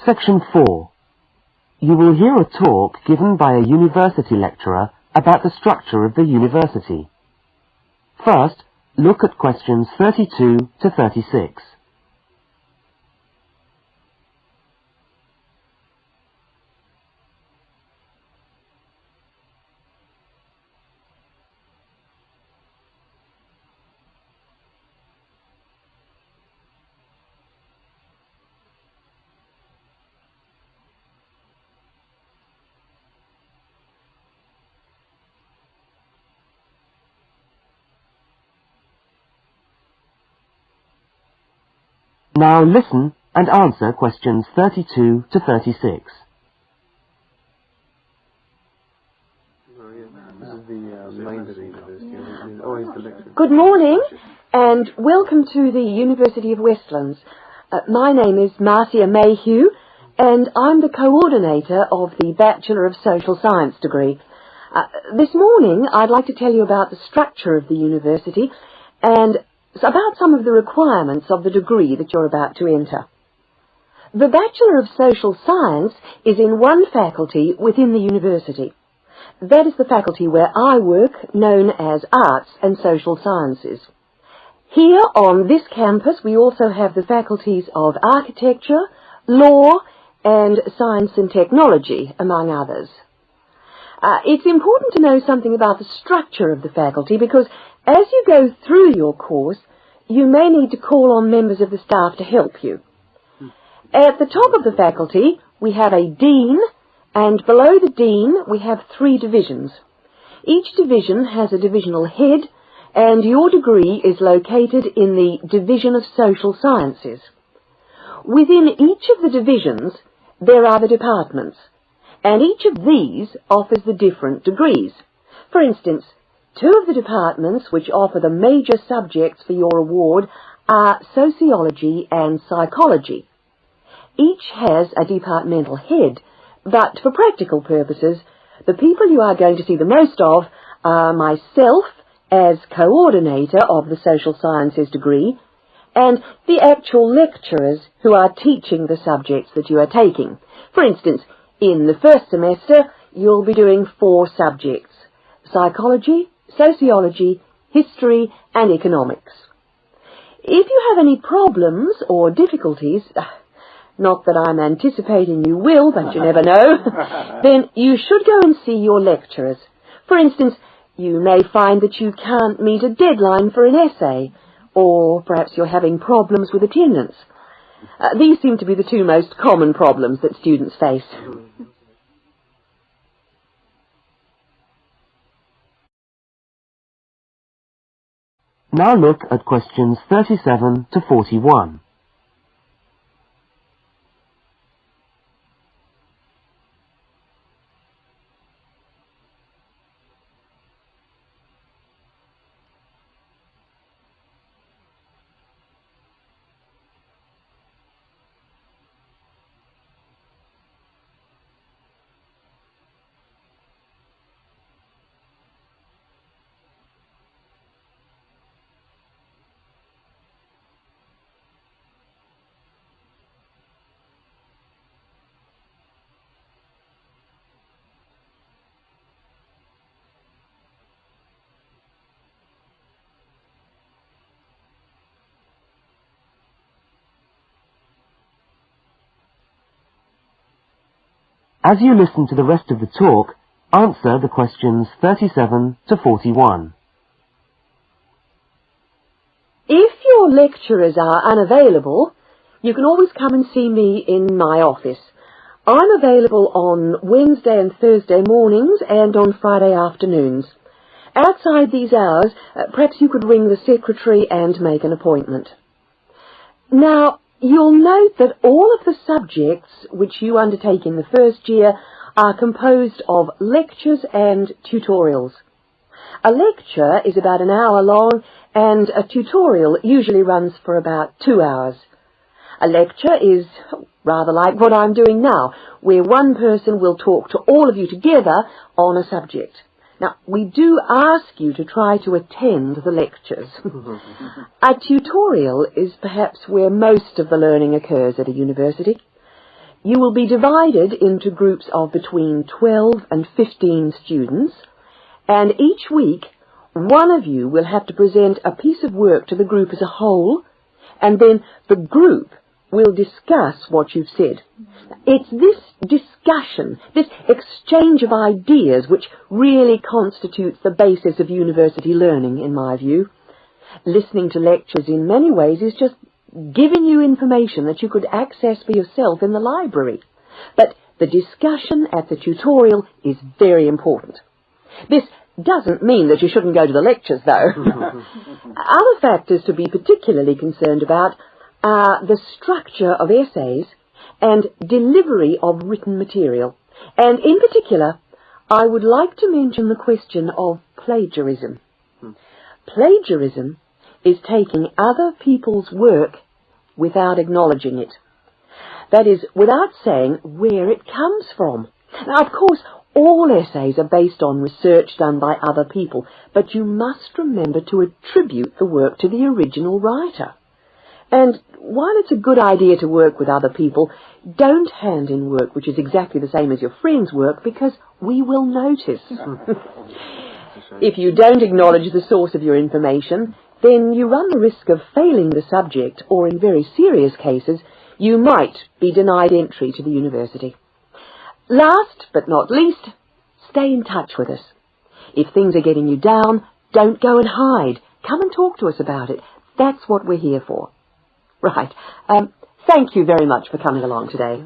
Section 4. You will hear a talk given by a university lecturer about the structure of the university. First, look at questions 32 to 36. Now listen and answer questions 32 to 36. Good morning and welcome to the University of Westlands. My name is Marcia Mayhew and I'm the coordinator of the Bachelor of Social Science degree. This morning I'd like to tell you about the structure of the university and about some of the requirements of the degree that you're about to enter. The Bachelor of Social Science is in one faculty within the university. That is the faculty where I work, known as Arts and Social Sciences. Here on this campus we also have the faculties of Architecture, Law and Science and Technology, among others. It's important to know something about the structure of the faculty because as you go through your course, you may need to call on members of the staff to help you. At the top of the faculty, we have a dean, and below the dean, we have 3 divisions. Each division has a divisional head, and your degree is located in the Division of Social Sciences. Within each of the divisions, there are the departments, and each of these offers the different degrees. For instance, 2 of the departments which offer the major subjects for your award are sociology and psychology. Each has a departmental head, but for practical purposes, the people you are going to see the most of are myself as coordinator of the Social Sciences degree and the actual lecturers who are teaching the subjects that you are taking. For instance, in the first semester, you'll be doing 4 subjects: psychology, sociology, history and economics. If you have any problems or difficulties, not that I'm anticipating you will, but you never know, then you should go and see your lecturers. For instance, you may find that you can't meet a deadline for an essay, or perhaps you're having problems with attendance. These seem to be the 2 most common problems that students face. Now look at questions 37 to 41. As you listen to the rest of the talk, answer the questions 37 to 41. If your lecturers are unavailable, you can always come and see me in my office. I'm available on Wednesday and Thursday mornings and on Friday afternoons. Outside these hours, perhaps you could ring the secretary and make an appointment. Now, you'll note that all of the subjects which you undertake in the first year are composed of lectures and tutorials. A lecture is about an hour long and a tutorial usually runs for about 2 hours. A lecture is rather like what I'm doing now, where one person will talk to all of you together on a subject. Now, we do ask you to try to attend the lectures. A tutorial is perhaps where most of the learning occurs at a university. You will be divided into groups of between 12 and 15 students, and each week one of you will have to present a piece of work to the group as a whole, and then the group will discuss what you've said. It's this discussion, this exchange of ideas, which really constitutes the basis of university learning, in my view. Listening to lectures in many ways is just giving you information that you could access for yourself in the library. But the discussion at the tutorial is very important. This doesn't mean that you shouldn't go to the lectures, though. Other factors to be particularly concerned about are the structure of essays and delivery of written material. And in particular, I would like to mention the question of plagiarism. Plagiarism is taking other people's work without acknowledging it. That is, without saying where it comes from. Now, of course, all essays are based on research done by other people, but you must remember to attribute the work to the original writer. And while it's a good idea to work with other people, don't hand in work which is exactly the same as your friend's work, because we will notice. If you don't acknowledge the source of your information, then you run the risk of failing the subject, or in very serious cases, you might be denied entry to the university. Last but not least, stay in touch with us. If things are getting you down, don't go and hide. Come and talk to us about it. That's what we're here for. Right. Thank you very much for coming along today.